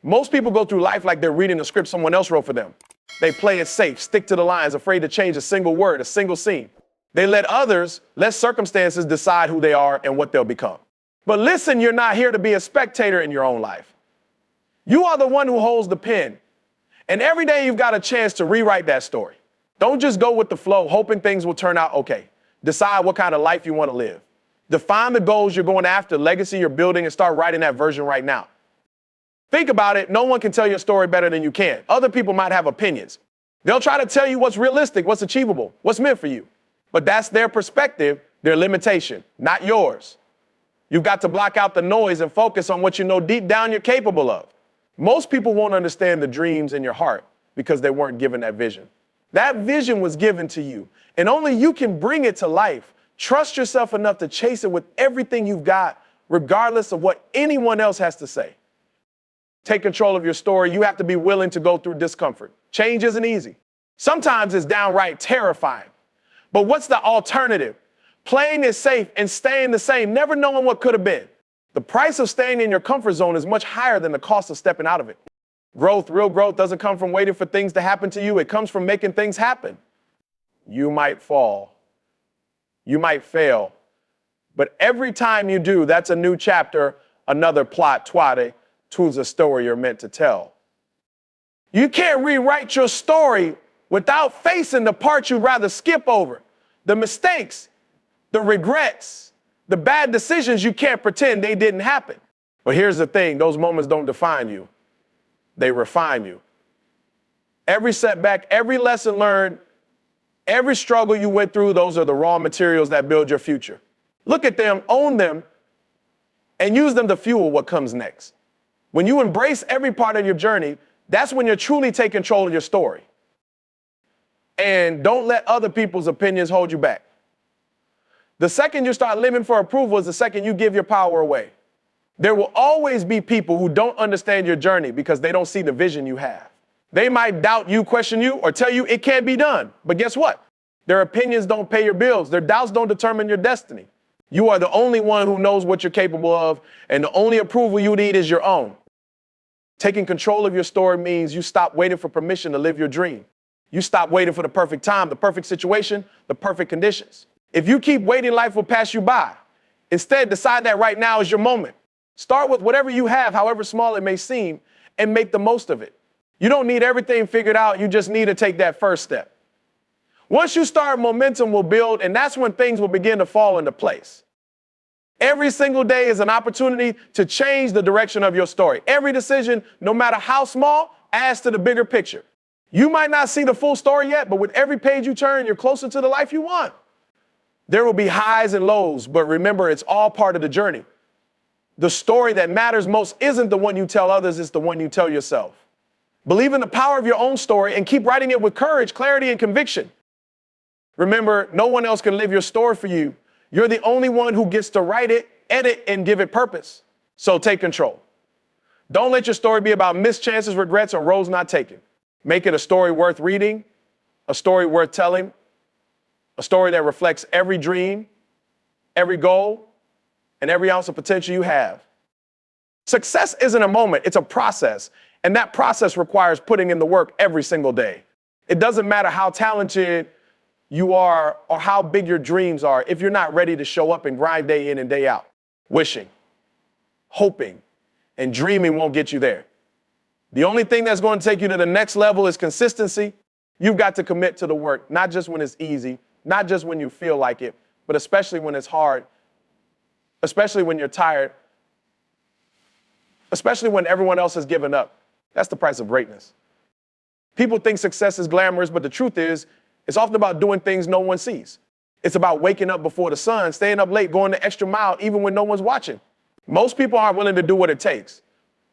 Most people go through life like they're reading a script someone else wrote for them. They play it safe, stick to the lines, afraid to change a single word, a single scene. They let circumstances decide who they are and what they'll become. But listen, you're not here to be a spectator in your own life. You are the one who holds the pen. And every day you've got a chance to rewrite that story. Don't just go with the flow, hoping things will turn out okay. Decide what kind of life you want to live. Define the goals you're going after, legacy you're building, and start writing that version right now. Think about it. No one can tell your story better than you can. Other people might have opinions. They'll try to tell you what's realistic, what's achievable, what's meant for you. But that's their perspective, their limitation, not yours. You've got to block out the noise and focus on what you know deep down you're capable of. Most people won't understand the dreams in your heart because they weren't given that vision. That vision was given to you, and only you can bring it to life. Trust yourself enough to chase it with everything you've got, regardless of what anyone else has to say. Take control of your story. You have to be willing to go through discomfort. Change isn't easy. Sometimes it's downright terrifying. But what's the alternative? Playing it safe and staying the same, never knowing what could have been. The price of staying in your comfort zone is much higher than the cost of stepping out of it. Growth, real growth, doesn't come from waiting for things to happen to you. It comes from making things happen. You might fall. You might fail. But every time you do, that's a new chapter, another plot, to the story you're meant to tell. You can't rewrite your story without facing the parts you'd rather skip over. The mistakes, the regrets, the bad decisions you can't pretend they didn't happen. But here's the thing, those moments don't define you. They refine you. Every setback, every lesson learned, every struggle you went through, those are the raw materials that build your future. Look at them, own them, and use them to fuel what comes next. When you embrace every part of your journey, that's when you're truly taking control of your story. And don't let other people's opinions hold you back. The second you start living for approval is the second you give your power away. There will always be people who don't understand your journey because they don't see the vision you have. They might doubt you, question you, or tell you it can't be done. But guess what? Their opinions don't pay your bills. Their doubts don't determine your destiny. You are the only one who knows what you're capable of, and the only approval you need is your own. Taking control of your story means you stop waiting for permission to live your dream. You stop waiting for the perfect time, the perfect situation, the perfect conditions. If you keep waiting, life will pass you by. Instead, decide that right now is your moment. Start with whatever you have, however small it may seem, and make the most of it. You don't need everything figured out. You just need to take that first step. Once you start, momentum will build, and that's when things will begin to fall into place. Every single day is an opportunity to change the direction of your story. Every decision, no matter how small, adds to the bigger picture. You might not see the full story yet, but with every page you turn, you're closer to the life you want. There will be highs and lows, but remember, it's all part of the journey. The story that matters most isn't the one you tell others, it's the one you tell yourself. Believe in the power of your own story and keep writing it with courage, clarity, and conviction. Remember, no one else can live your story for you. You're the only one who gets to write it, edit, and give it purpose. So take control. Don't let your story be about missed chances, regrets, or roads not taken. Make it a story worth reading, a story worth telling, a story that reflects every dream, every goal, and every ounce of potential you have. Success isn't a moment, it's a process. And that process requires putting in the work every single day. It doesn't matter how talented you are or how big your dreams are if you're not ready to show up and grind day in and day out. Wishing, hoping, and dreaming won't get you there. The only thing that's going to take you to the next level is consistency. You've got to commit to the work, not just when it's easy, not just when you feel like it, but especially when it's hard, especially when you're tired, especially when everyone else has given up. That's the price of greatness. People think success is glamorous, but the truth is, it's often about doing things no one sees. It's about waking up before the sun, staying up late, going the extra mile, even when no one's watching. Most people aren't willing to do what it takes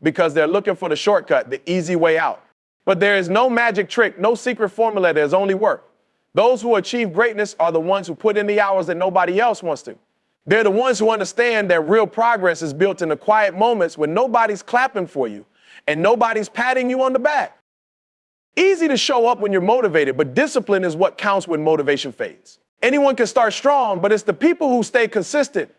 because they're looking for the shortcut, the easy way out. But there is no magic trick, no secret formula, there's only work. Those who achieve greatness are the ones who put in the hours that nobody else wants to. They're the ones who understand that real progress is built in the quiet moments when nobody's clapping for you and nobody's patting you on the back. Easy to show up when you're motivated, but discipline is what counts when motivation fades. Anyone can start strong, but it's the people who stay consistent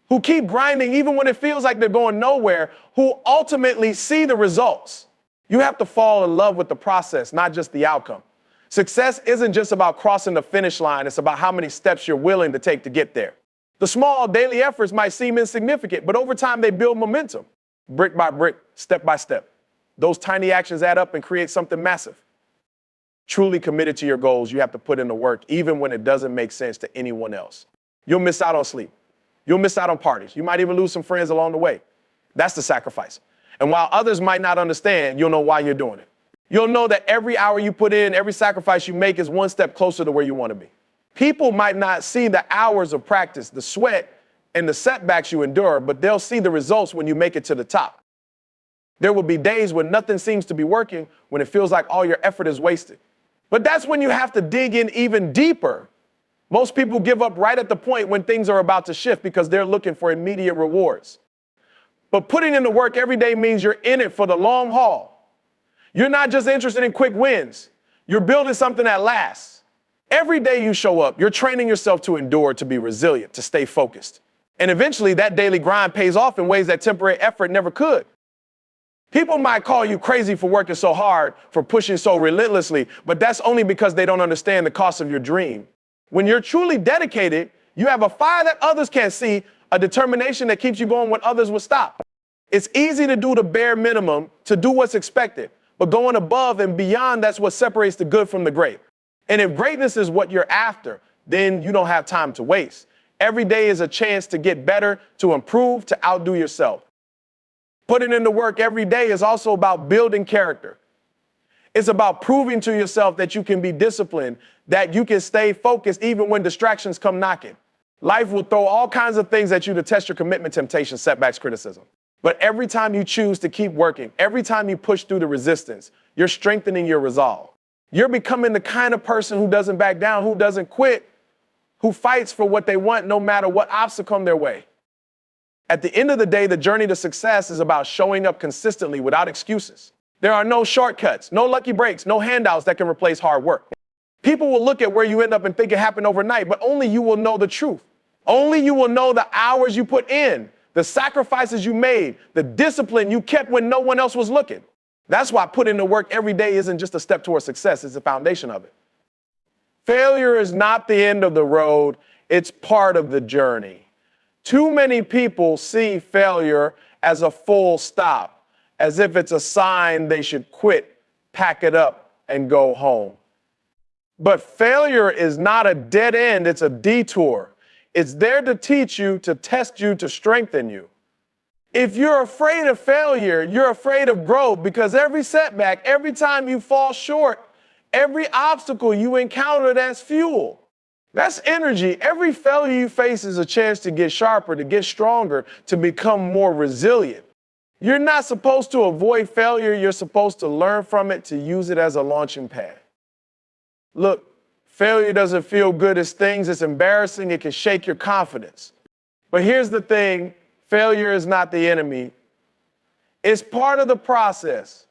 who keep grinding even when it feels like they're going nowhere, who ultimately see the results. You have to fall in love with the process, not just the outcome. Success isn't just about crossing the finish line. It's about how many steps you're willing to take to get there. The small daily efforts might seem insignificant, but over time they build momentum. Brick by brick, step by step. Those tiny actions add up and create something massive. Truly committed to your goals, you have to put in the work, even when it doesn't make sense to anyone else. You'll miss out on sleep. You'll miss out on parties. You might even lose some friends along the way. That's the sacrifice. And while others might not understand, you'll know why you're doing it. You'll know that every hour you put in, every sacrifice you make is one step closer to where you want to be. People might not see the hours of practice, the sweat, and the setbacks you endure, but they'll see the results when you make it to the top. There will be days when nothing seems to be working, when it feels like all your effort is wasted. But that's when you have to dig in even deeper. Most people give up right at the point when things are about to shift because they're looking for immediate rewards. But putting in the work every day means you're in it for the long haul. You're not just interested in quick wins. You're building something that lasts. Every day you show up, you're training yourself to endure, to be resilient, to stay focused. And eventually that daily grind pays off in ways that temporary effort never could. People might call you crazy for working so hard, for pushing so relentlessly, but that's only because they don't understand the cost of your dream. When you're truly dedicated, you have a fire that others can't see, a determination that keeps you going when others will stop. It's easy to do the bare minimum, to do what's expected, but going above and beyond, that's what separates the good from the great. And if greatness is what you're after, then you don't have time to waste. Every day is a chance to get better, to improve, to outdo yourself. Putting in the work every day is also about building character. It's about proving to yourself that you can be disciplined, that you can stay focused even when distractions come knocking. Life will throw all kinds of things at you to test your commitment, temptation, setbacks, criticism. But every time you choose to keep working, every time you push through the resistance, you're strengthening your resolve. You're becoming the kind of person who doesn't back down, who doesn't quit, who fights for what they want no matter what obstacle come their way. At the end of the day, the journey to success is about showing up consistently without excuses. There are no shortcuts, no lucky breaks, no handouts that can replace hard work. People will look at where you end up and think it happened overnight, but only you will know the truth. Only you will know the hours you put in, the sacrifices you made, the discipline you kept when no one else was looking. That's why putting in the work every day isn't just a step towards success, it's the foundation of it. Failure is not the end of the road, it's part of the journey. Too many people see failure as a full stop, as if it's a sign they should quit, pack it up, and go home. But failure is not a dead end, it's a detour. It's there to teach you, to test you, to strengthen you. If you're afraid of failure, you're afraid of growth, because every setback, every time you fall short, every obstacle you encounter, that's fuel. That's energy. Every failure you face is a chance to get sharper, to get stronger, to become more resilient. You're not supposed to avoid failure. You're supposed to learn from it, to use it as a launching pad. Look, failure doesn't feel good as things. It's embarrassing. It can shake your confidence. But here's the thing. Failure is not the enemy. It's part of the process.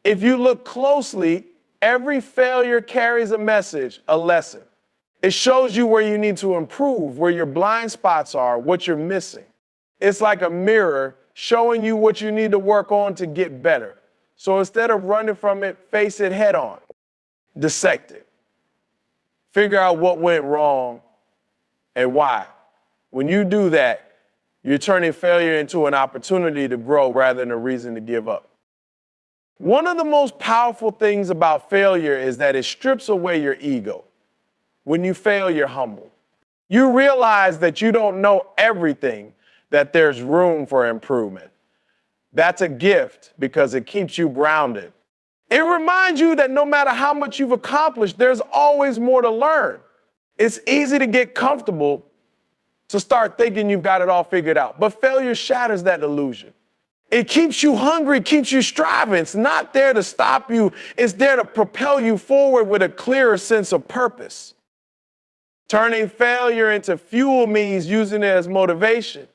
If you look closely, every failure carries a message, a lesson. It shows you where you need to improve, where your blind spots are, what you're missing. It's like a mirror showing you what you need to work on to get better. So instead of running from it, face it head on. Dissect it. Figure out what went wrong and why. When you do that, you're turning failure into an opportunity to grow rather than a reason to give up. One of the most powerful things about failure is that it strips away your ego. When you fail, you're humble. You realize that you don't know everything, that there's room for improvement. That's a gift because it keeps you grounded. It reminds you that no matter how much you've accomplished, there's always more to learn. It's easy to get comfortable, to start thinking you've got it all figured out. But failure shatters that illusion. It keeps you hungry, keeps you striving. It's not there to stop you. It's there to propel you forward with a clearer sense of purpose. Turning failure into fuel means using it as motivation.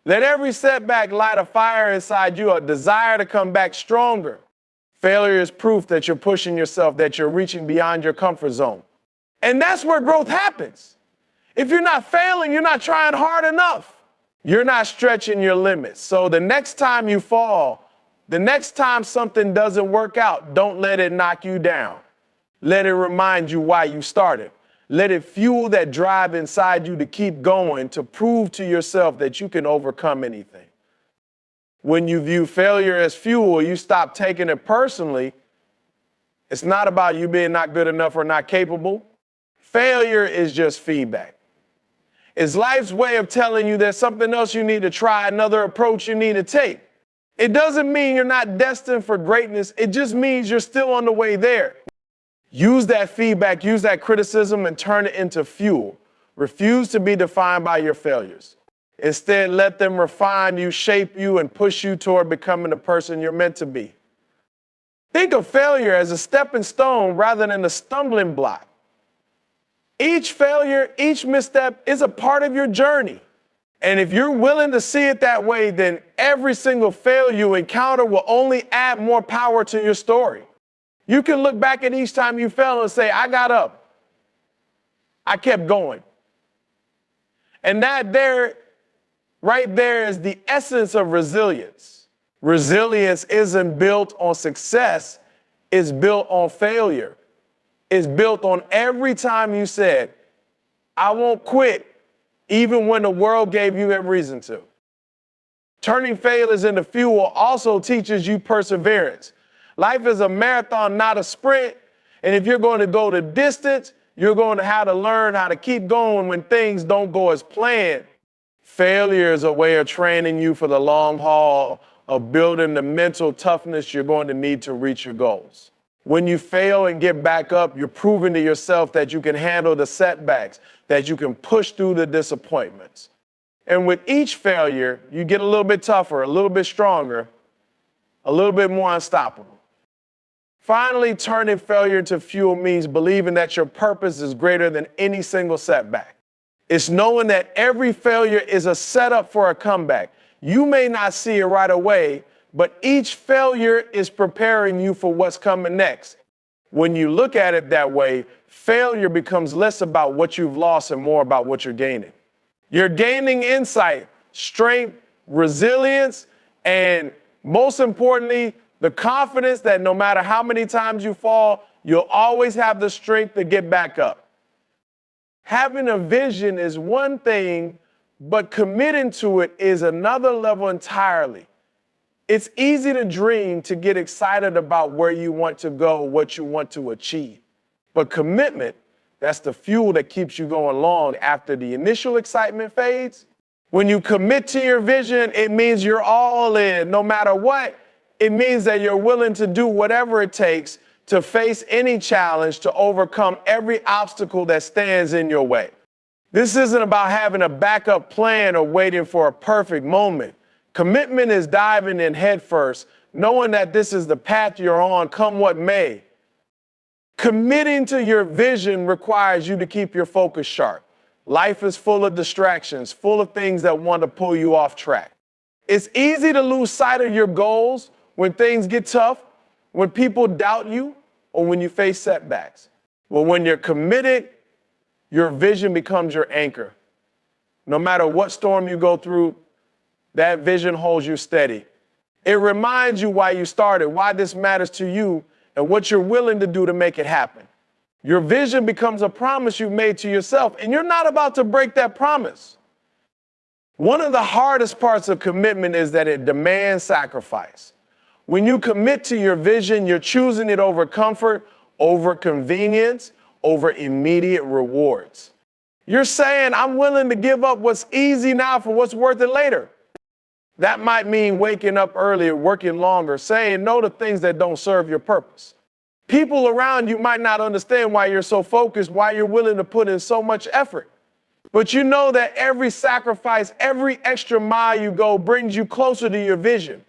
Let every setback light a fire inside you, a desire to come back stronger. Failure is proof that you're pushing yourself, that you're reaching beyond your comfort zone. And that's where growth happens. If you're not failing, you're not trying hard enough. You're not stretching your limits. So the next time you fall, the next time something doesn't work out, don't let it knock you down. Let it remind you why you started. Let it fuel that drive inside you to keep going, to prove to yourself that you can overcome anything. When you view failure as fuel, you stop taking it personally. It's not about you being not good enough or not capable. Failure is just feedback. It's life's way of telling you there's something else you need to try, another approach you need to take. It doesn't mean you're not destined for greatness. It just means you're still on the way there. Use that feedback, use that criticism, and turn it into fuel. Refuse to be defined by your failures. Instead, let them refine you, shape you, and push you toward becoming the person you're meant to be. Think of failure as a stepping stone rather than a stumbling block. Each failure, each misstep is a part of your journey. And if you're willing to see it that way, then every single failure you encounter will only add more power to your story. You can look back at each time you fell and say, I got up. I kept going. And right there is the essence of resilience. Resilience isn't built on success, it's built on failure. It's built on every time you said, I won't quit, even when the world gave you a reason to. Turning failures into fuel also teaches you perseverance. Life is a marathon, not a sprint. And if you're going to go the distance, you're going to have to learn how to keep going when things don't go as planned. Failure is a way of training you for the long haul, of building the mental toughness you're going to need to reach your goals. When you fail and get back up, you're proving to yourself that you can handle the setbacks, that you can push through the disappointments. And with each failure, you get a little bit tougher, a little bit stronger, a little bit more unstoppable. Finally, turning failure into fuel means believing that your purpose is greater than any single setback. It's knowing that every failure is a setup for a comeback. You may not see it right away, but each failure is preparing you for what's coming next. When you look at it that way, failure becomes less about what you've lost and more about what you're gaining. You're gaining insight, strength, resilience, and most importantly, the confidence that no matter how many times you fall, you'll always have the strength to get back up. Having a vision is one thing, but committing to it is another level entirely. It's easy to dream, to get excited about where you want to go, what you want to achieve. But commitment, that's the fuel that keeps you going long after the initial excitement fades. When you commit to your vision, it means you're all in, no matter what. It means that you're willing to do whatever it takes to face any challenge, to overcome every obstacle that stands in your way. This isn't about having a backup plan or waiting for a perfect moment. Commitment is diving in headfirst, knowing that this is the path you're on, come what may. Committing to your vision requires you to keep your focus sharp. Life is full of distractions, full of things that want to pull you off track. It's easy to lose sight of your goals when things get tough, when people doubt you, or when you face setbacks. But when you're committed, your vision becomes your anchor. No matter what storm you go through, that vision holds you steady. It reminds you why you started, why this matters to you, and what you're willing to do to make it happen. Your vision becomes a promise you've made to yourself, and you're not about to break that promise. One of the hardest parts of commitment is that it demands sacrifice. When you commit to your vision, you're choosing it over comfort, over convenience, over immediate rewards. You're saying, I'm willing to give up what's easy now for what's worth it later. That might mean waking up earlier, working longer, saying no to things that don't serve your purpose. People around you might not understand why you're so focused, why you're willing to put in so much effort. But you know that every sacrifice, every extra mile you go brings you closer to your vision.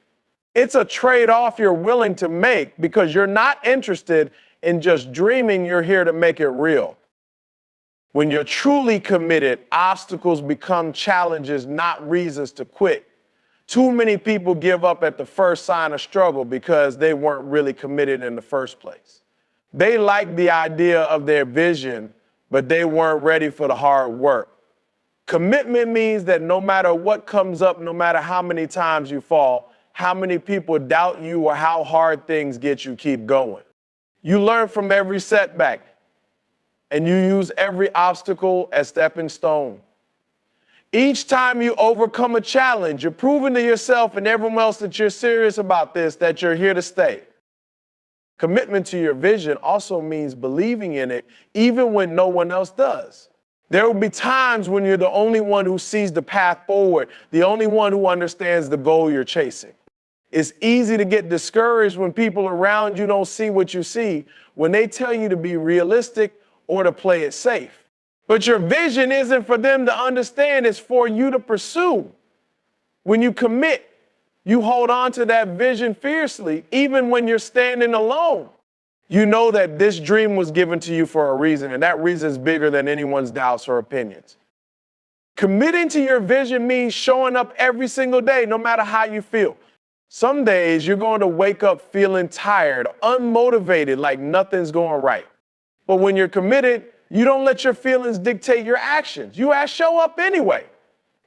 It's a trade-off you're willing to make because you're not interested in just dreaming, you're here to make it real. When you're truly committed, obstacles become challenges, not reasons to quit. Too many people give up at the first sign of struggle because they weren't really committed in the first place. They liked the idea of their vision, but they weren't ready for the hard work. Commitment means that no matter what comes up, no matter how many times you fall, how many people doubt you, or how hard things get, you keep going. You learn from every setback, and you use every obstacle as stepping stone. Each time you overcome a challenge, you're proving to yourself and everyone else that you're serious about this, that you're here to stay. Commitment to your vision also means believing in it even when no one else does. There will be times when you're the only one who sees the path forward, the only one who understands the goal you're chasing. It's easy to get discouraged when people around you don't see what you see, when they tell you to be realistic or to play it safe. But your vision isn't for them to understand, it's for you to pursue. When you commit, you hold on to that vision fiercely, even when you're standing alone. You know that this dream was given to you for a reason, and that reason is bigger than anyone's doubts or opinions. Committing to your vision means showing up every single day, no matter how you feel. Some days you're going to wake up feeling tired, unmotivated, like nothing's going right. But when you're committed, you don't let your feelings dictate your actions. You show up anyway.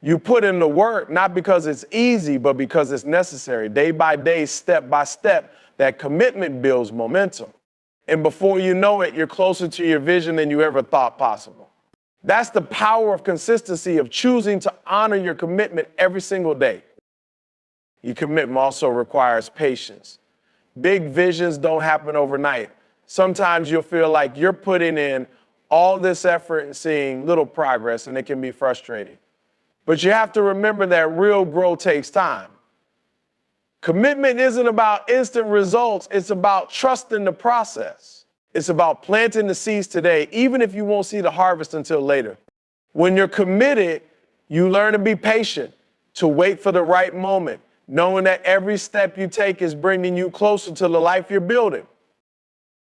You put in the work, not because it's easy, but because it's necessary. Day by day, step by step, that commitment builds momentum. And before you know it, you're closer to your vision than you ever thought possible. That's the power of consistency, of choosing to honor your commitment every single day. Your commitment also requires patience. Big visions don't happen overnight. Sometimes you'll feel like you're putting in all this effort and seeing little progress, and it can be frustrating. But you have to remember that real growth takes time. Commitment isn't about instant results. It's about trusting the process. It's about planting the seeds today, even if you won't see the harvest until later. When you're committed, you learn to be patient, to wait for the right moment, knowing that every step you take is bringing you closer to the life you're building.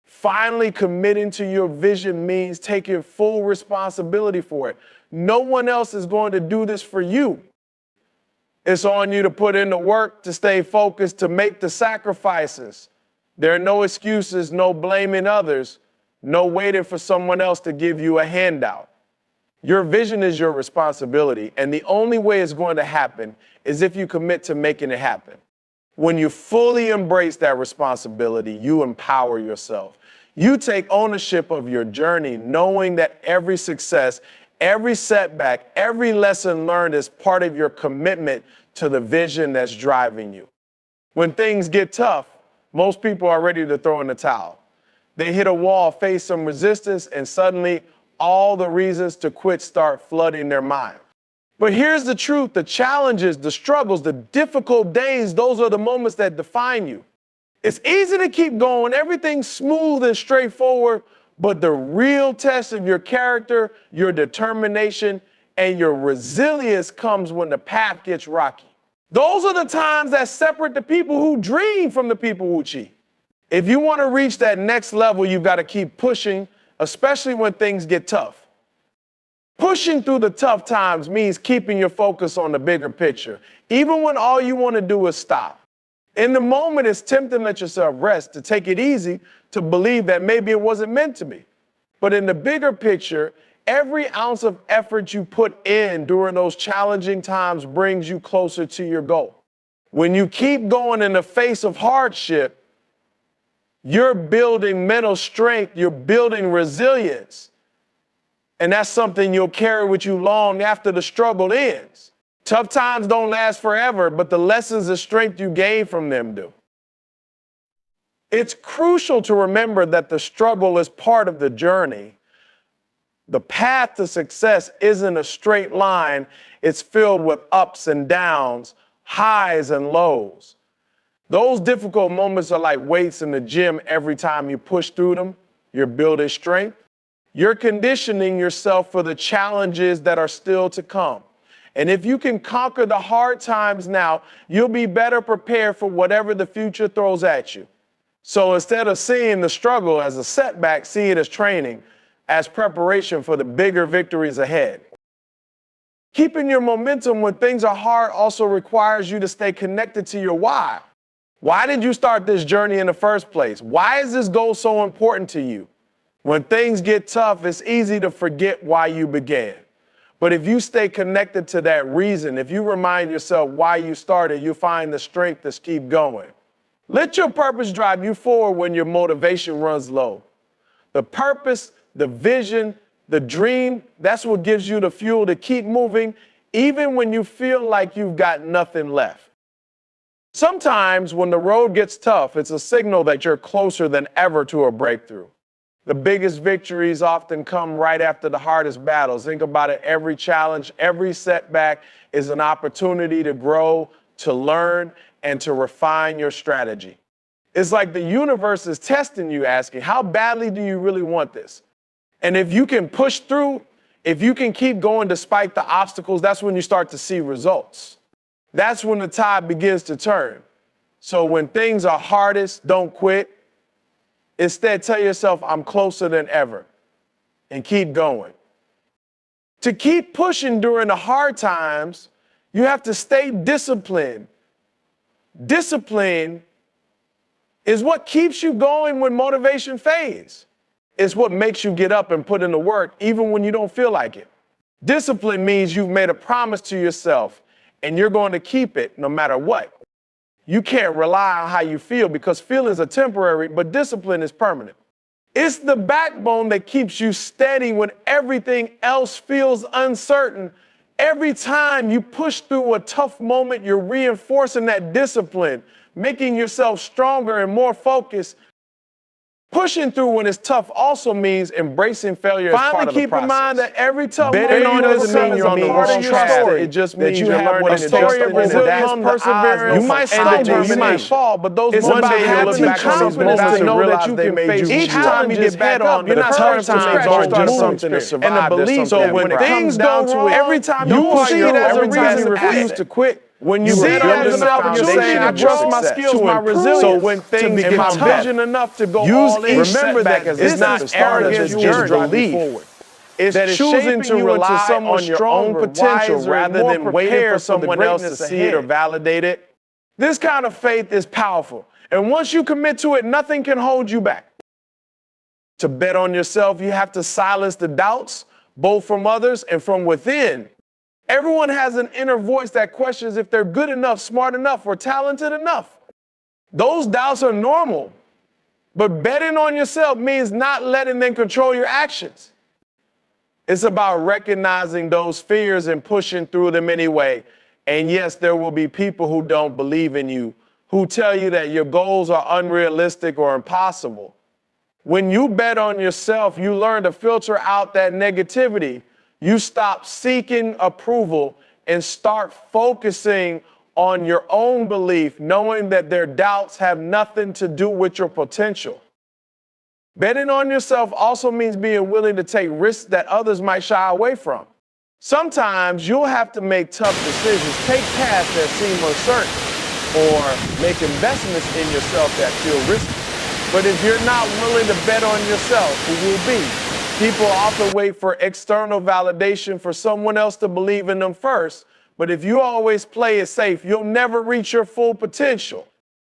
Finally, committing to your vision means taking full responsibility for it. No one else is going to do this for you. It's on you to put in the work, to stay focused, to make the sacrifices. There are no excuses, no blaming others, no waiting for someone else to give you a handout. Your vision is your responsibility, and the only way it's going to happen is if you commit to making it happen. When you fully embrace that responsibility, you empower yourself. You take ownership of your journey, knowing that every success, every setback, every lesson learned is part of your commitment to the vision that's driving you. When things get tough, most people are ready to throw in the towel. They hit a wall, face some resistance, and suddenly all the reasons to quit start flooding their mind. But here's the truth: the challenges, the struggles, the difficult days, those are the moments that define you. It's easy to keep going, everything's smooth and straightforward, but the real test of your character, your determination, and your resilience comes when the path gets rocky. Those are the times that separate the people who dream from the people who cheat. If you want to reach that next level, you've got to keep pushing, especially when things get tough. Pushing through the tough times means keeping your focus on the bigger picture, even when all you want to do is stop. In the moment, it's tempting to let yourself rest, to take it easy, to believe that maybe it wasn't meant to be. But in the bigger picture, every ounce of effort you put in during those challenging times brings you closer to your goal. When you keep going in the face of hardship, you're building mental strength, you're building resilience. And that's something you'll carry with you long after the struggle ends. Tough times don't last forever, but the lessons of strength you gain from them do. It's crucial to remember that the struggle is part of the journey. The path to success isn't a straight line. It's filled with ups and downs, highs and lows. Those difficult moments are like weights in the gym. Every time you push through them, you're building strength. You're conditioning yourself for the challenges that are still to come. And if you can conquer the hard times now, you'll be better prepared for whatever the future throws at you. So instead of seeing the struggle as a setback, see it as training, as preparation for the bigger victories ahead. Keeping your momentum when things are hard also requires you to stay connected to your why. Why did you start this journey in the first place? Why is this goal so important to you? When things get tough, it's easy to forget why you began. But if you stay connected to that reason, if you remind yourself why you started, you find the strength to keep going. Let your purpose drive you forward when your motivation runs low. The purpose, the vision, the dream, that's what gives you the fuel to keep moving, even when you feel like you've got nothing left. Sometimes when the road gets tough, it's a signal that you're closer than ever to a breakthrough. The biggest victories often come right after the hardest battles. Think about it. Every challenge, every setback is an opportunity to grow, to learn, and to refine your strategy. It's like the universe is testing you, asking, how badly do you really want this? And if you can push through, if you can keep going despite the obstacles, that's when you start to see results. That's when the tide begins to turn. So when things are hardest, don't quit. Instead, tell yourself, I'm closer than ever, and keep going. To keep pushing during the hard times, you have to stay disciplined. Discipline is what keeps you going when motivation fades. It's what makes you get up and put in the work even when you don't feel like it. Discipline means you've made a promise to yourself and you're going to keep it no matter what. You can't rely on how you feel because feelings are temporary, but discipline is permanent. It's the backbone that keeps you steady when everything else feels uncertain. Every time you push through a tough moment, you're reinforcing that discipline, making yourself stronger and more focused. Pushing through when it's tough also means embracing failure as part of the process. Finally, keep in mind that every tough moment doesn't mean you're on the wrong track. It just means you have a story of resilience, perseverance. You might stumble, you might fall, but those moments you look back on these moments to know that you can face each time you get back up. You're not tough times aren't just something to survive. And the belief that when things go wrong, every time you see it as a reason to refuse to quit. When you see it as yourself and you're saying, I trust my skills, my resilience, so when things get my vision enough to go all in, remember that it's not arrogance, it's belief. It's choosing to rely on your own potential rather than waiting for someone else to see it or validate it. This kind of faith is powerful. And once you commit to it, nothing can hold you back. To bet on yourself, you have to silence the doubts, both from others and from within. Everyone has an inner voice that questions if they're good enough, smart enough, or talented enough. Those doubts are normal, but betting on yourself means not letting them control your actions. It's about recognizing those fears and pushing through them anyway. And yes, there will be people who don't believe in you, who tell you that your goals are unrealistic or impossible. When you bet on yourself, you learn to filter out that negativity. You stop seeking approval and start focusing on your own belief, knowing that their doubts have nothing to do with your potential. Betting on yourself also means being willing to take risks that others might shy away from. Sometimes you'll have to make tough decisions, take paths that seem uncertain, or make investments in yourself that feel risky. But if you're not willing to bet on yourself, who will be? People often wait for external validation for someone else to believe in them first, but if you always play it safe, you'll never reach your full potential.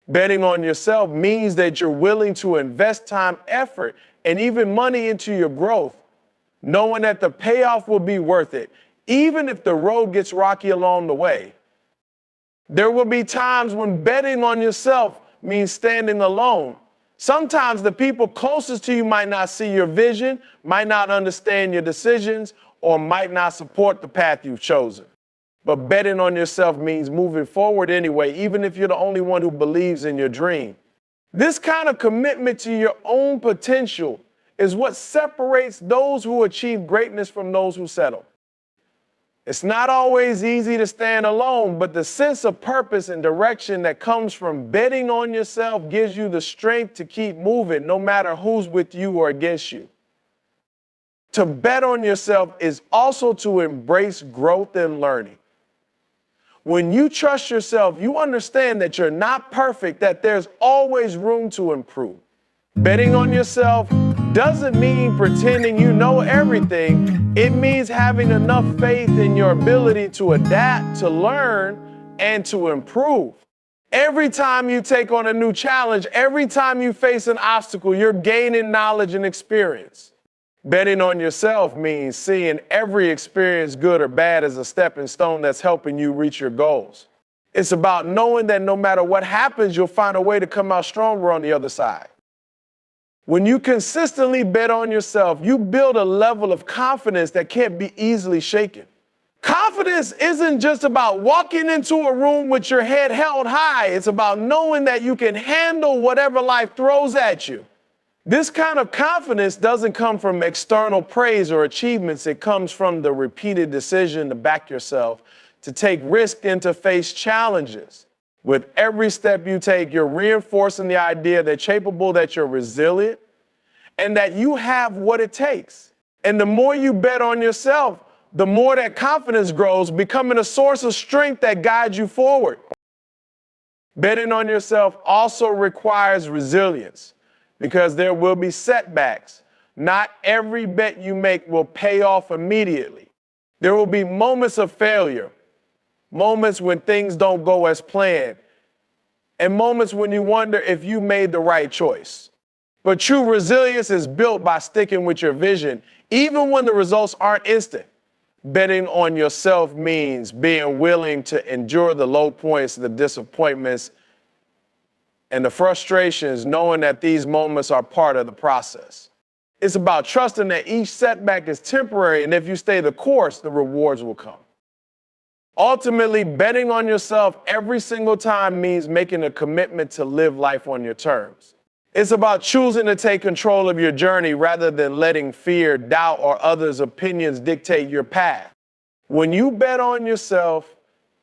Betting on yourself means that you're willing to invest time, effort, and even money into your growth, knowing that the payoff will be worth it, even if the road gets rocky along the way. There will be times when betting on yourself means standing alone. Sometimes the people closest to you might not see your vision, might not understand your decisions, or might not support the path you've chosen. But betting on yourself means moving forward anyway, even if you're the only one who believes in your dream. This kind of commitment to your own potential is what separates those who achieve greatness from those who settle. It's not always easy to stand alone, but the sense of purpose and direction that comes from betting on yourself gives you the strength to keep moving, no matter who's with you or against you. To bet on yourself is also to embrace growth and learning. When you trust yourself, you understand that you're not perfect, that there's always room to improve. Betting on yourself doesn't mean pretending you know everything. It means having enough faith in your ability to adapt, to learn, and to improve. Every time you take on a new challenge, every time you face an obstacle, you're gaining knowledge and experience. Betting on yourself means seeing every experience, good or bad, as a stepping stone that's helping you reach your goals. It's about knowing that no matter what happens, you'll find a way to come out stronger on the other side. When you consistently bet on yourself, you build a level of confidence that can't be easily shaken. Confidence isn't just about walking into a room with your head held high. It's about knowing that you can handle whatever life throws at you. This kind of confidence doesn't come from external praise or achievements. It comes from the repeated decision to back yourself, to take risk and to face challenges. With every step you take, you're reinforcing the idea that you're capable, that you're resilient, and that you have what it takes. And the more you bet on yourself, the more that confidence grows, becoming a source of strength that guides you forward. Betting on yourself also requires resilience, because there will be setbacks. Not every bet you make will pay off immediately. There will be moments of failure, moments when things don't go as planned, and moments when you wonder if you made the right choice. But true resilience is built by sticking with your vision, even when the results aren't instant. Betting on yourself means being willing to endure the low points, the disappointments, and the frustrations, knowing that these moments are part of the process. It's about trusting that each setback is temporary, and if you stay the course, the rewards will come. Ultimately, betting on yourself every single time means making a commitment to live life on your terms. It's about choosing to take control of your journey rather than letting fear, doubt, or others' opinions dictate your path. When you bet on yourself,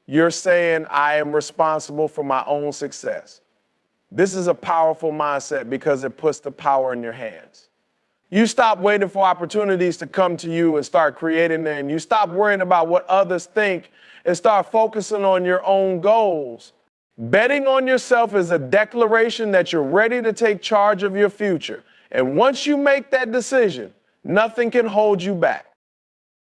you're saying, I am responsible for my own success. This is a powerful mindset because it puts the power in your hands. You stop waiting for opportunities to come to you and start creating them. You stop worrying about what others think and start focusing on your own goals. Betting on yourself is a declaration that you're ready to take charge of your future. And once you make that decision, nothing can hold you back.